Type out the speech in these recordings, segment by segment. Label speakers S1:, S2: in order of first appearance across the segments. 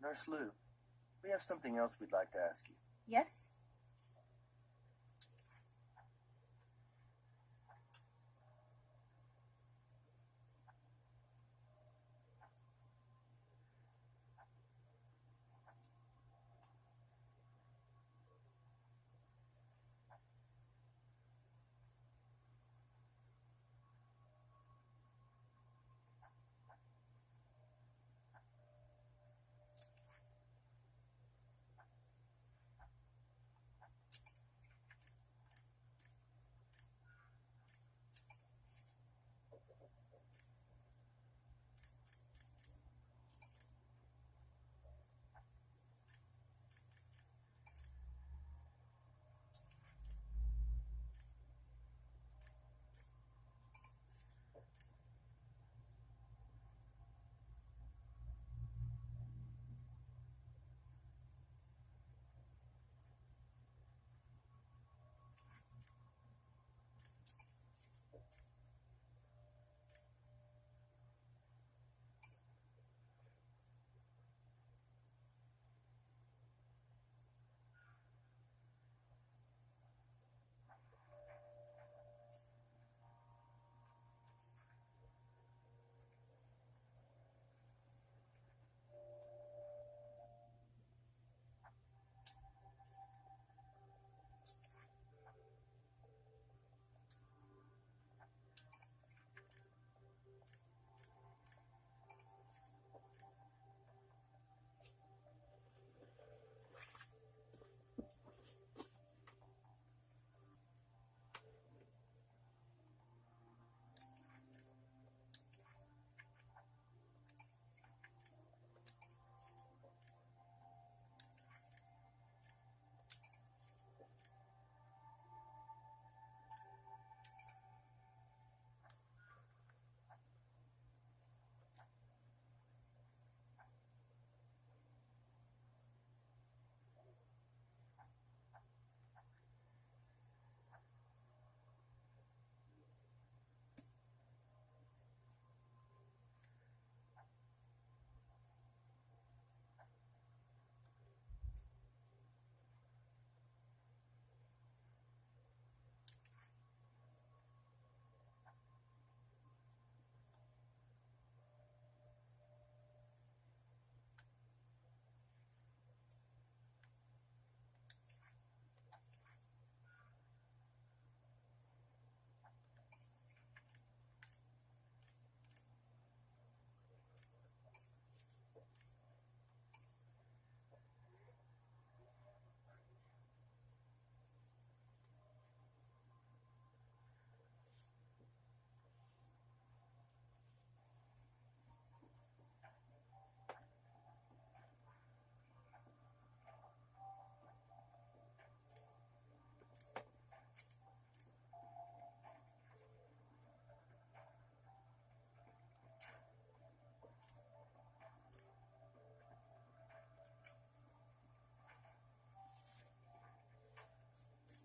S1: Nurse Lou, we have something else we'd like to ask you.
S2: Yes?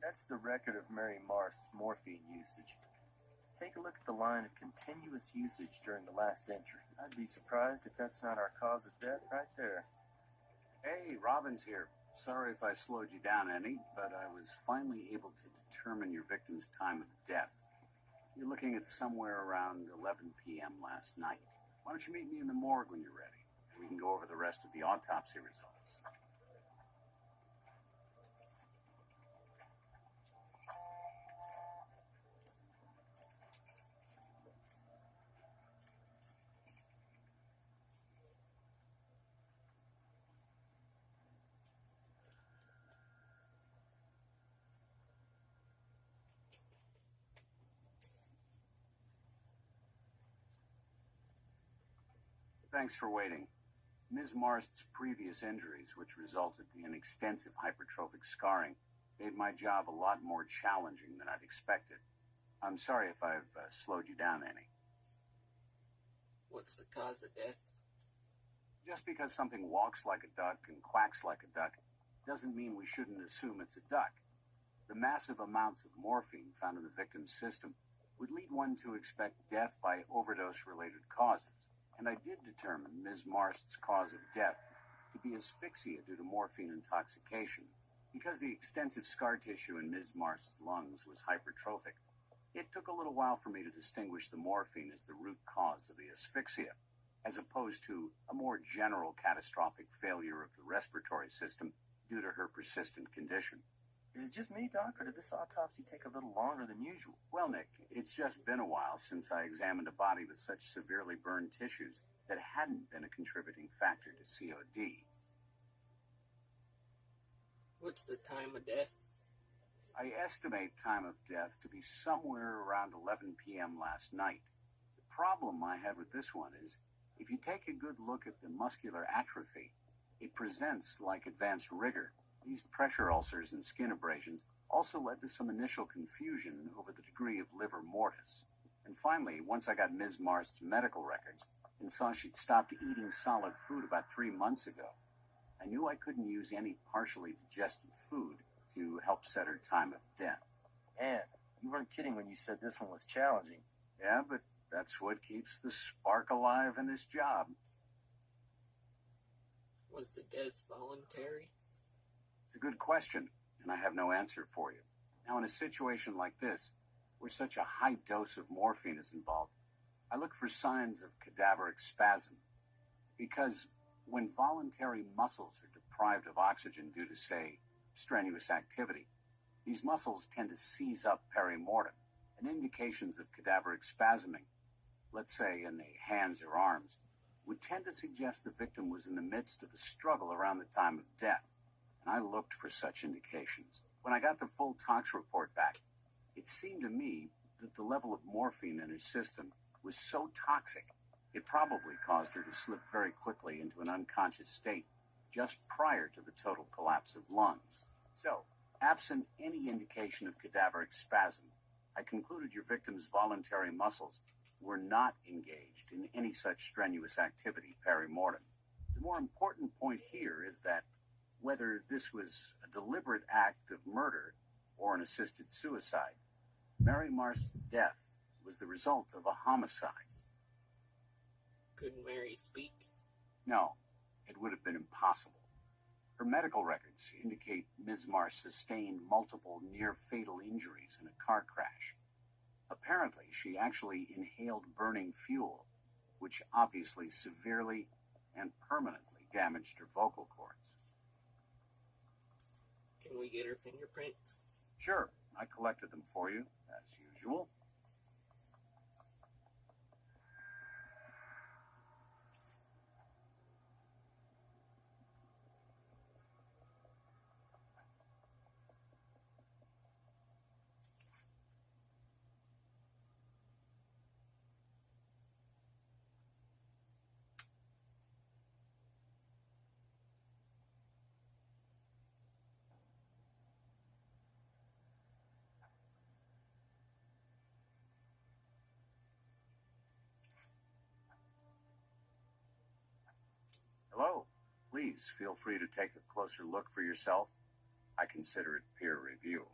S1: That's the record of Mary Marst's morphine usage. Take a look at the line of continuous usage during the last entry. I'd be surprised if that's not our cause of death right there.
S3: Hey, Robin's here. Sorry if I slowed you down any, but I was finally able to determine your victim's time of death. You're looking at somewhere around 11 p.m. last night. Why don't you meet me in the morgue when you're ready? We can go over the rest of the autopsy results. Thanks for waiting. Ms. Marst's previous injuries, which resulted in extensive hypertrophic scarring, made my job a lot more challenging than I'd expected. I'm sorry if I've slowed you down any.
S4: What's the cause of death?
S3: Just because something walks like a duck and quacks like a duck doesn't mean we shouldn't assume it's a duck. The massive amounts of morphine found in the victim's system would lead one to expect death by overdose-related causes. And I did determine Ms. Marst's cause of death to to be asphyxia due to morphine intoxication. Because the extensive scar tissue in Ms. Marst's lungs was hypertrophic, it took a little while for me to distinguish the morphine as the root cause of the asphyxia, as opposed to a more general catastrophic failure of the respiratory system due to her persistent condition.
S1: Is it just me, Doc, or did this autopsy take a little longer than usual?
S3: Well, Nick, it's just been a while since I examined a body with such severely burned tissues that hadn't been a contributing factor to COD.
S4: What's the time of death?
S3: I estimate time of death to be somewhere around 11 p.m. last night. The problem I had with this one is, if you take a good look at the muscular atrophy, it presents like advanced rigor. These pressure ulcers and skin abrasions also led to some initial confusion over the degree of livor mortis. And finally, once I got Ms. Marst's medical records and saw she'd stopped eating solid food about 3 months ago, I knew I couldn't use any partially digested food to help set her time of death.
S1: Man, you weren't kidding when you said this one was challenging.
S3: Yeah, but that's what keeps the spark alive in this job.
S4: Was the death voluntary?
S3: It's a good question, and I have no answer for you. Now, in a situation like this, where such a high dose of morphine is involved, I look for signs of cadaveric spasm. Because when voluntary muscles are deprived of oxygen due to, say, strenuous activity, these muscles tend to seize up perimortem, and indications of cadaveric spasming, let's say in the hands or arms, would tend to suggest the victim was in the midst of a struggle around the time of death. And I looked for such indications. When I got the full tox report back, it seemed to me that the level of morphine in her system was so toxic, it probably caused her to slip very quickly into an unconscious state just prior to the total collapse of lungs. So, absent any indication of cadaveric spasm, I concluded your victim's voluntary muscles were not engaged in any such strenuous activity perimortem. The more important point here is that whether this was a deliberate act of murder or an assisted suicide, Mary Marst's death was the result of a homicide.
S4: Couldn't Mary speak?
S3: No, it would have been impossible. Her medical records indicate Ms. Marst sustained multiple near-fatal injuries in a car crash. Apparently, she actually inhaled burning fuel, which obviously severely and permanently damaged her vocal cords.
S4: Can we get her fingerprints?
S3: Sure, I collected them for you, as usual. Hello. Please feel free to take a closer look for yourself. I consider it peer review.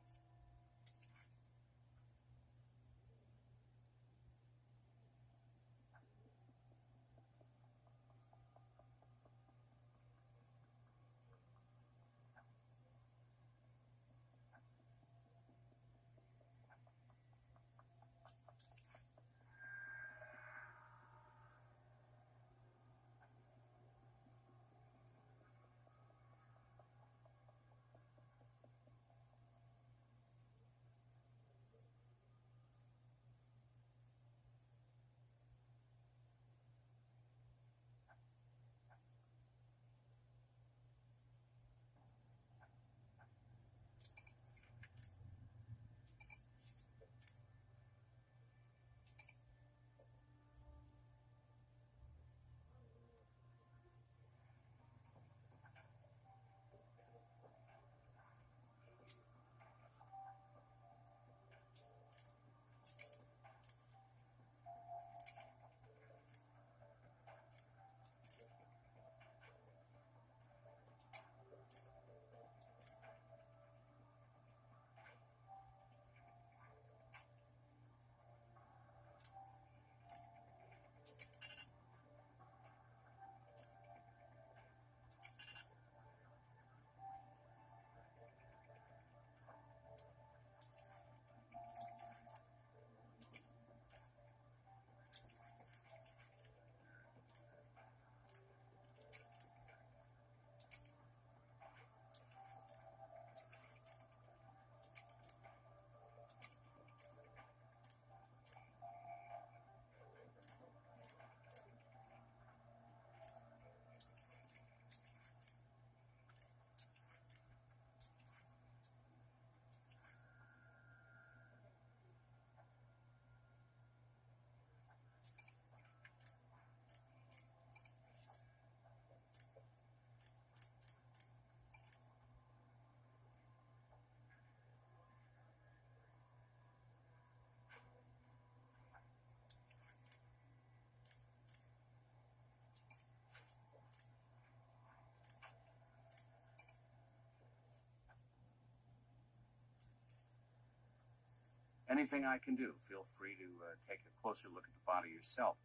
S3: Anything I can do, feel free to take a closer look at the body yourself.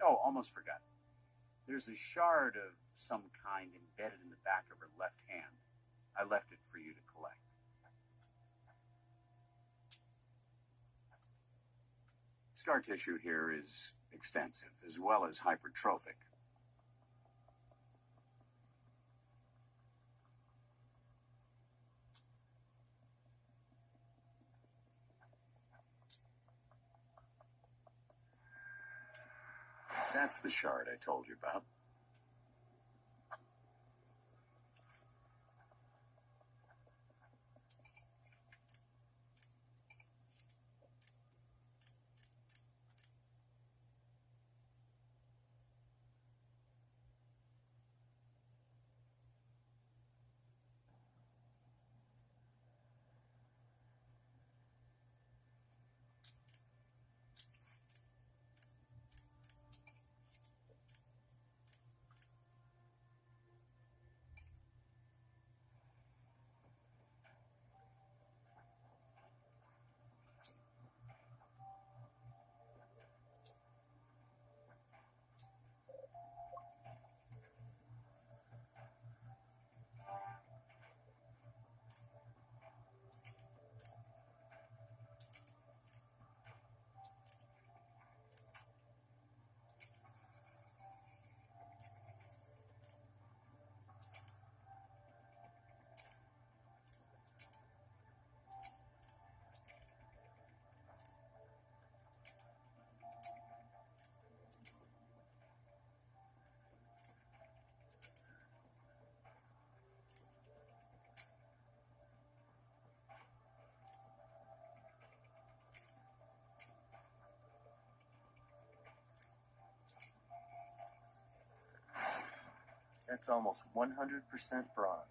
S3: Oh, almost forgot. There's a shard of some kind embedded in the back of her left hand. I left it for you to collect. Scar tissue here is extensive, as well as hypertrophic. That's the shard I told you about.
S1: That's almost 100% bronze.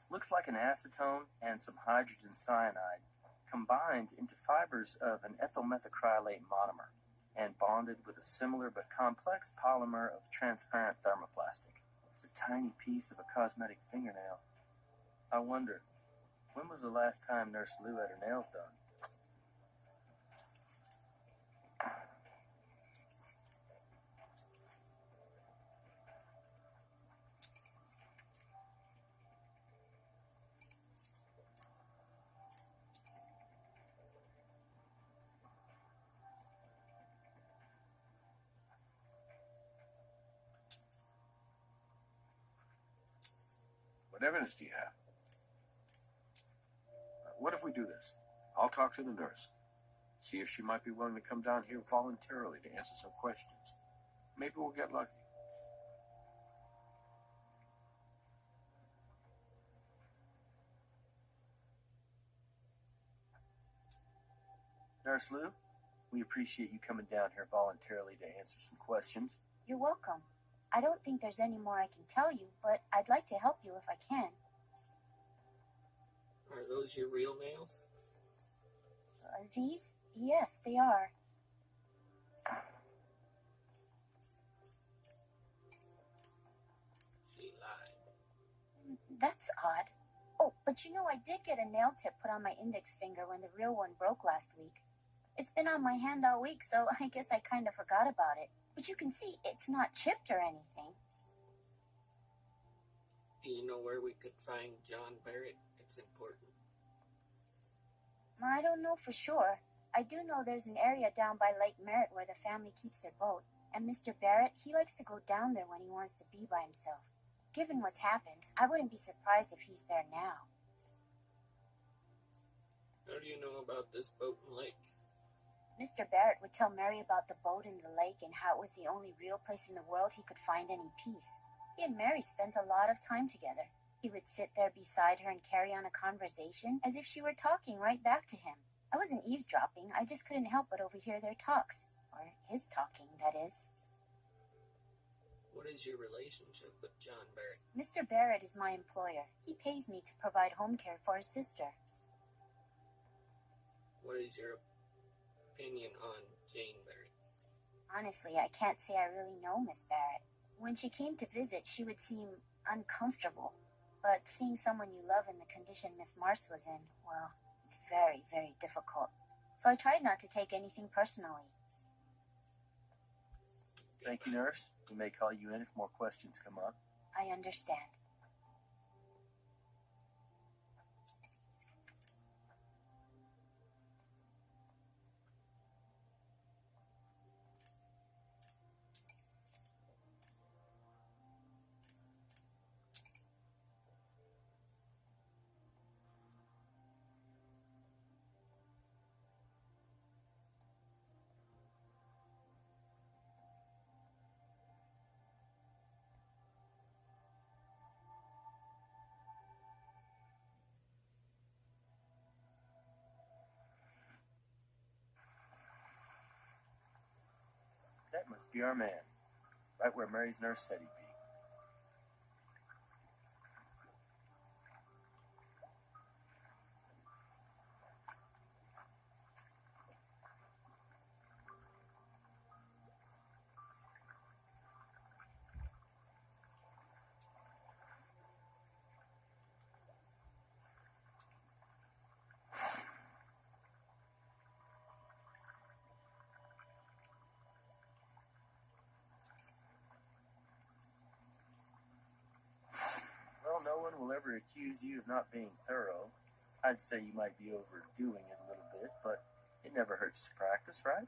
S1: Looks like an acetone and some hydrogen cyanide combined into fibers of an ethyl methacrylate monomer and bonded with a similar but complex polymer of transparent thermoplastic. It's a tiny piece of a cosmetic fingernail. I wonder, when was the last time Nurse Lou had her nails done?
S2: What evidence do you have? What if we do this? I'll talk to the nurse. See if she might be willing to come down here voluntarily to answer some questions. Maybe we'll get lucky.
S1: Nurse Lou, we appreciate you coming down here voluntarily to answer some questions.
S5: You're welcome. I don't think there's any more I can tell you, but I'd like to help you if I can.
S4: Are those your real nails?
S5: These? Yes, they are.
S4: She lied.
S5: That's odd. Oh, but you know I did get a nail tip put on my index finger when the real one broke last week. It's been on my hand all week, so I guess I kind of forgot about it. But you can see it's not chipped or anything.
S4: Do you know where we could find John Barrett? It's important.
S5: I don't know for sure. I do know there's an area down by Lake Merritt where the family keeps their boat. And Mr. Barrett, he likes to go down there when he wants to be by himself. Given what's happened, I wouldn't be surprised if he's there now.
S4: How do you know about this boat and lake?
S5: Mr. Barrett would tell Mary about the boat in the lake and how it was the only real place in the world he could find any peace. He and Mary spent a lot of time together. He would sit there beside her and carry on a conversation as if she were talking right back to him. I wasn't eavesdropping, I just couldn't help but overhear their talks. Or his talking, that is.
S4: What is your relationship with John Barrett?
S5: Mr. Barrett is my employer. He pays me to provide home care for his sister.
S4: What is your opinion on Jane Barrett?
S5: Honestly, I can't say I really know Miss Barrett. When she came to visit, she would seem uncomfortable. But seeing someone you love in the condition Miss Marsh was in, well, it's very, very difficult. So I tried not to take anything personally.
S1: Thank you, nurse. We may call you in if more questions come up.
S5: I understand.
S1: That must be our man. Right where Mary's nurse said he'd be. Well, no one will ever accuse you of not being thorough. I'd say you might be overdoing it a little bit, but it never hurts to practice, right?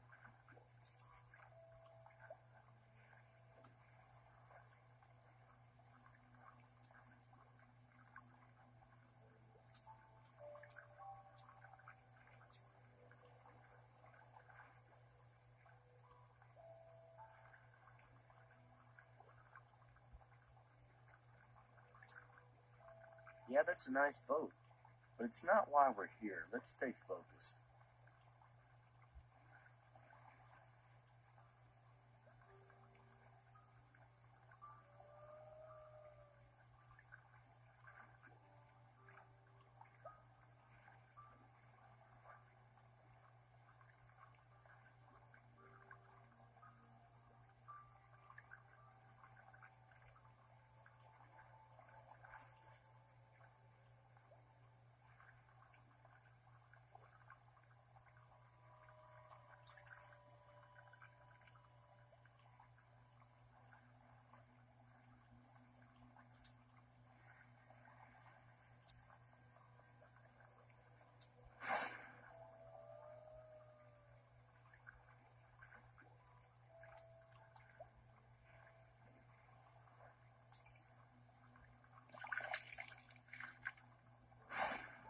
S1: Yeah, that's a nice boat, but it's not why we're here. Let's stay focused.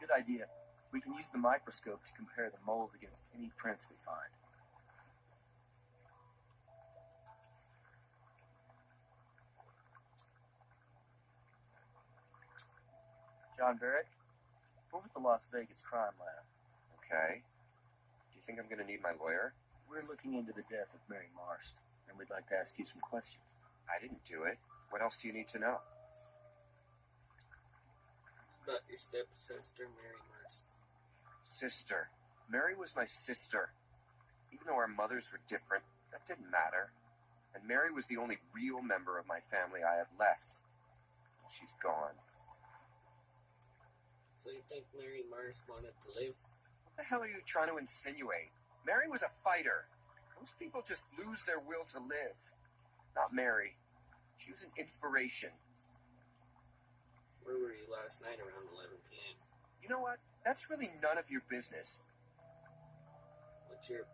S1: Good idea. We can use the microscope to compare the mold against any prints we find. John Barrett, we're with the Las Vegas Crime Lab.
S6: Okay. Do you think I'm going to need my lawyer?
S1: We're looking into the death of Mary Marst, and we'd like to ask you some questions.
S6: I didn't do it. What else do you need to know?
S4: It's about your stepsister, Mary Marst.
S6: Sister. Mary was my sister. Even though our mothers were different, that didn't matter. And Mary was the only real member of my family I had left. She's gone.
S4: So you think Mary Marst wanted to live?
S6: What the hell are you trying to insinuate? Mary was a fighter. Most people just lose their will to live. Not Mary. She was an inspiration.
S4: Where were you last night around 11 p.m.?
S6: You know what? That's really none of your business.
S4: What's your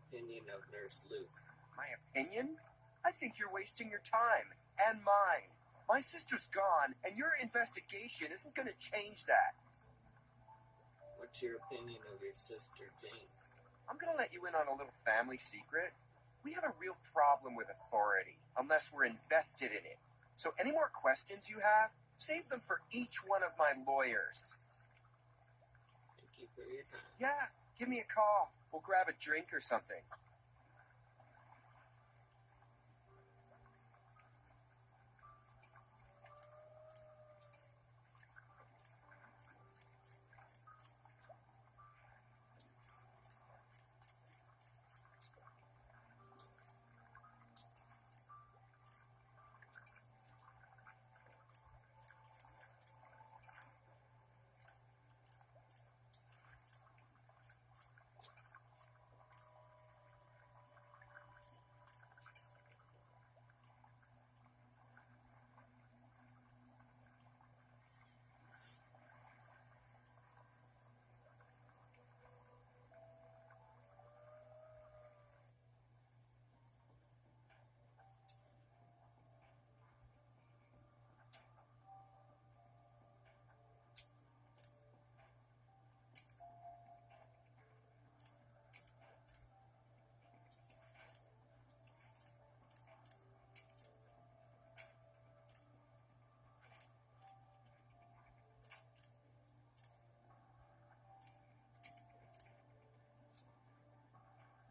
S4: opinion of Nurse Luke?
S6: My opinion? I think you're wasting your time. And mine. My sister's gone, and your investigation isn't going to change that.
S4: What's your opinion of your sister, Jane?
S6: I'm gonna let you in on a little family secret. We have a real problem with authority unless we're invested in it. So any more questions you have, save them for each one of my lawyers.
S4: Thank you for your time.
S6: Yeah, give me a call. We'll grab a drink or something.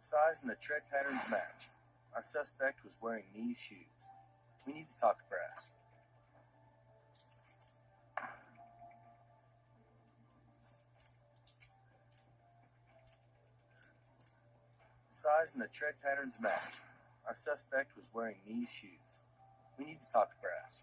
S1: Size and the tread patterns match. Our suspect was wearing these shoes. We need to talk to brass. Size and the tread patterns match. Our suspect was wearing these shoes. We need to talk to brass.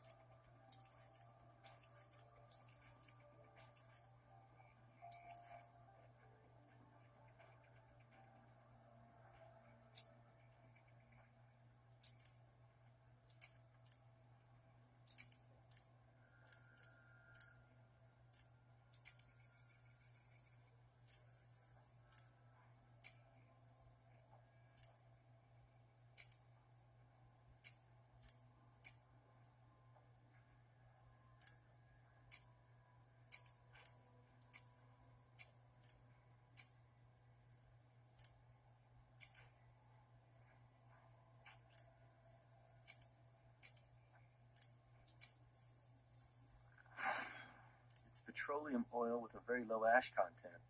S1: Petroleum oil with a very low ash content.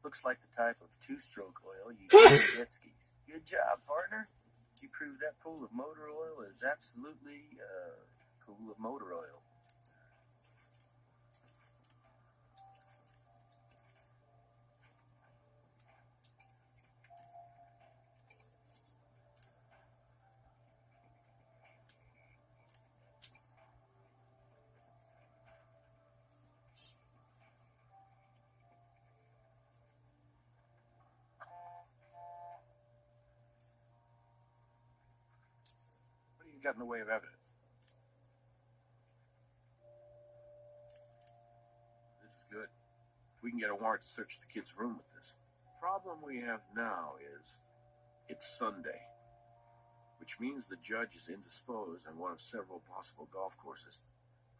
S1: Looks like the type of two-stroke oil used in jet skis. Good job, partner. You proved that pool of motor oil is absolutely pool of motor oil.
S2: What do you got in the way of evidence? This is good. We can get a warrant to search the kid's room with this. Problem we have now is it's Sunday, which means the judge is indisposed on one of several possible golf courses.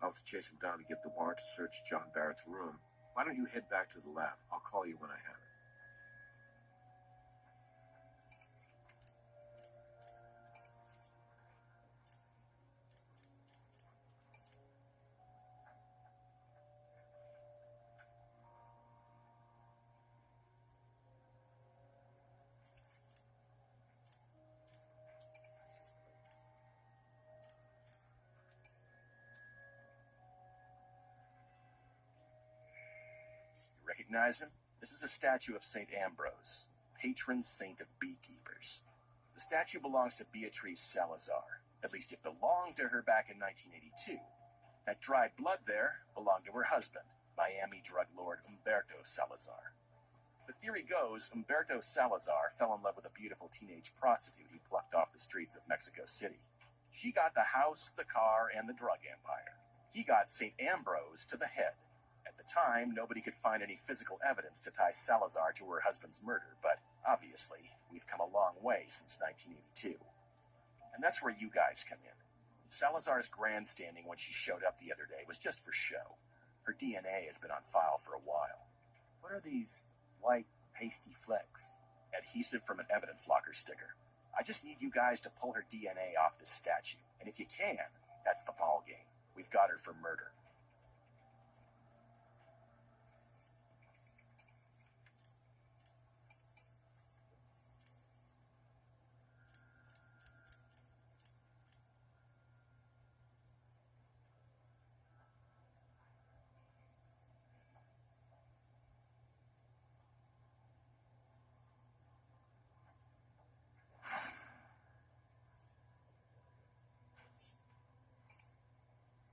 S2: I'll have to chase him down to get the warrant to search John Barrett's room. Why don't you head back to the lab? I'll call you when I have it.
S7: Recognize him? This is a statue of St. Ambrose, patron saint of beekeepers. The statue belongs to Beatrice Salazar. At least it belonged to her back in 1982. That dried blood there belonged to her husband, Miami drug lord Humberto Salazar. The theory goes Humberto Salazar fell in love with a beautiful teenage prostitute he plucked off the streets of Mexico City. She got the house, the car, and the drug empire. He got St. Ambrose to the head. At the time, nobody could find any physical evidence to tie Salazar to her husband's murder, but obviously, we've come a long way since 1982. And that's where you guys come in. Salazar's grandstanding when she showed up the other day was just for show. Her DNA has been on file for a while.
S1: What are these white, pasty flecks?
S7: Adhesive from an evidence locker sticker. I just need you guys to pull her DNA off this statue. And if you can, that's the ball game. We've got her for murder.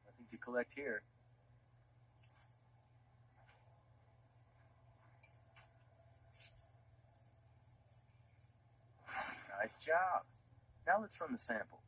S1: Nothing to collect here. Nice job. Now let's run the sample.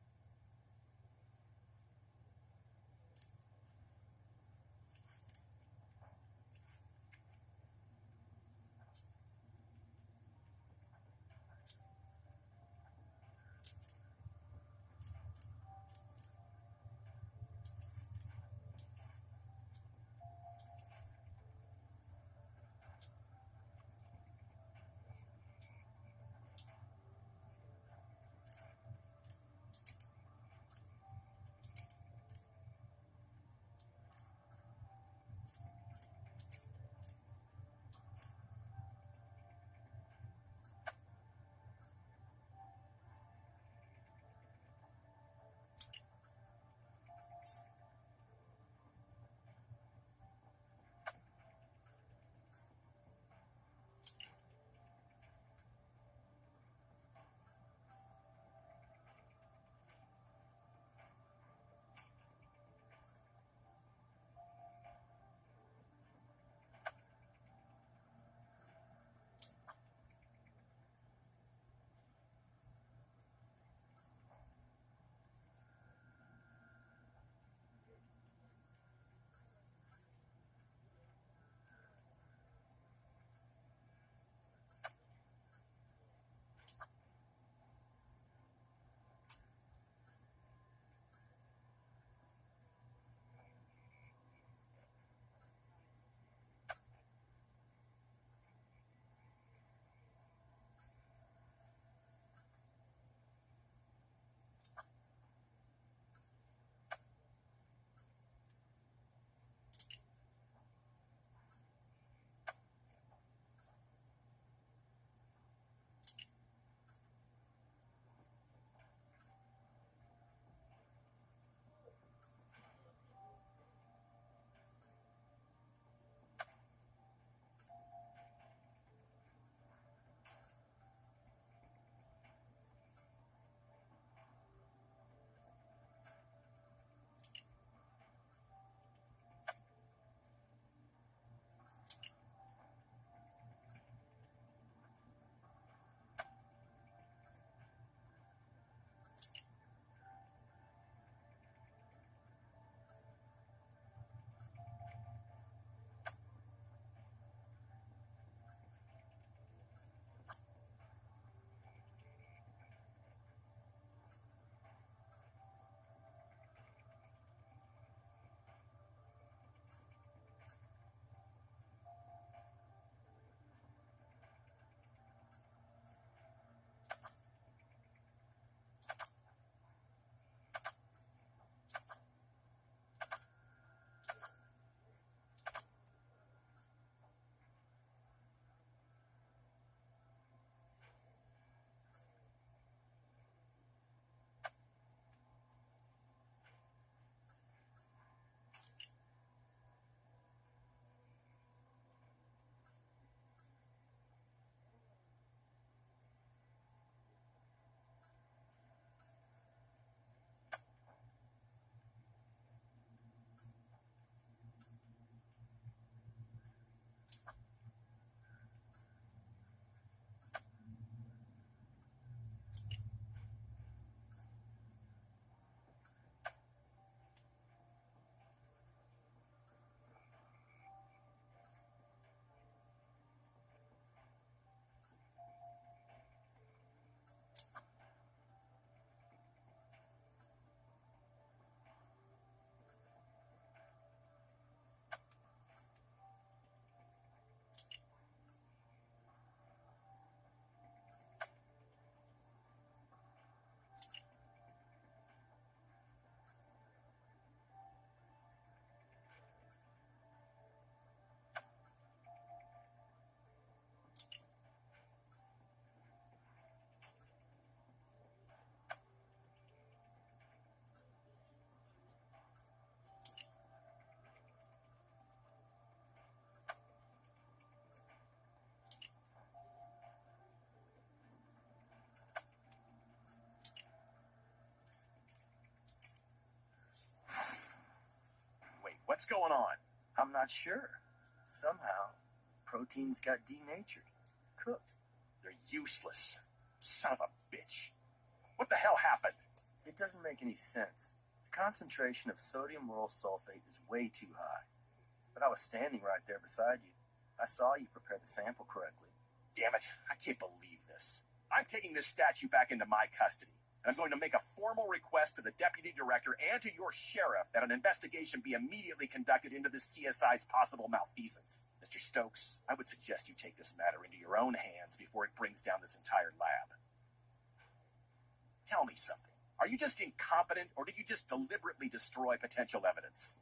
S7: heck's going on?
S1: I'm not sure. Somehow, proteins got denatured, cooked.
S7: They're useless. Son of a bitch. What the hell happened?
S1: It doesn't make any sense. The concentration of sodium lauryl sulfate is way too high. But I was standing right there beside you. I saw you prepare the sample correctly.
S7: Damn it, I can't believe this. I'm taking this statue back into my custody, and I'm going to make a formal request to the deputy director and to your sheriff that an investigation be immediately conducted into the CSI's possible malfeasance. Mr. Stokes, I would suggest you take this matter into your own hands before it brings down this entire lab. Tell me something. Are you just incompetent, or did you just deliberately destroy potential evidence?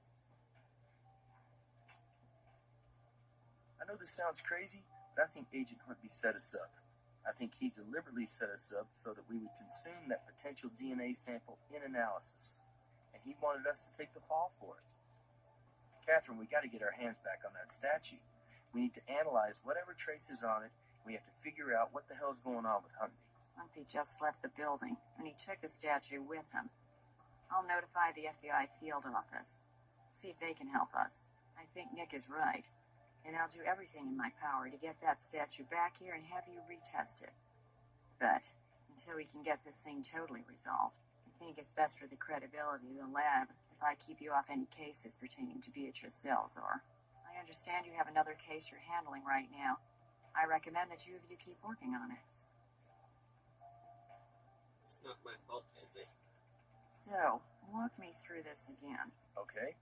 S1: I know this sounds crazy, but I think Agent Hornby set us up. I think he deliberately set us up so that we would consume that potential DNA sample in analysis. And he wanted us to take the fall for it. Catherine, we got to get our hands back on that statue. We need to analyze whatever traces on it. We have to figure out what the hell's going on with Huntley.
S8: Huntley just left the building, and he took the statue with him. I'll notify the FBI field office. See if they can help us. I think Nick is right. And I'll do everything in my power to get that statue back here and have you retest it. But until we can get this thing totally resolved, I think it's best for the credibility of the lab if I keep you off any cases pertaining to Beatrice Salazar. I understand you have another case you're handling right now. I recommend that you keep working on it.
S4: It's not my fault, is it?
S8: So, walk me through this again.
S1: Okay.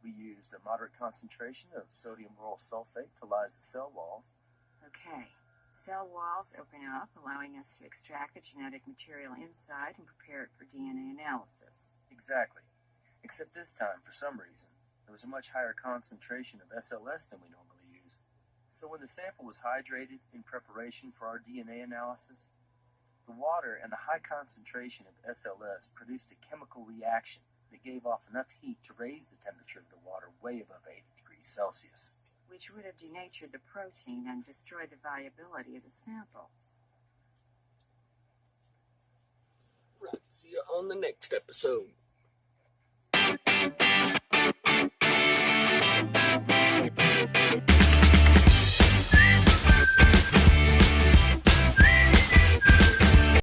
S1: We used a moderate concentration of sodium lauryl sulfate to lyse the cell walls.
S8: Okay. Cell walls open up, allowing us to extract the genetic material inside and prepare it for DNA analysis.
S1: Exactly. Except this time, for some reason, there was a much higher concentration of SLS than we normally use. So when the sample was hydrated in preparation for our DNA analysis, the water and the high concentration of SLS produced a chemical reaction that gave off enough heat to raise the temperature of the water way above 80 degrees Celsius.
S8: Which would have denatured the protein and destroyed the viability of the sample.
S4: Right, see you on the next episode.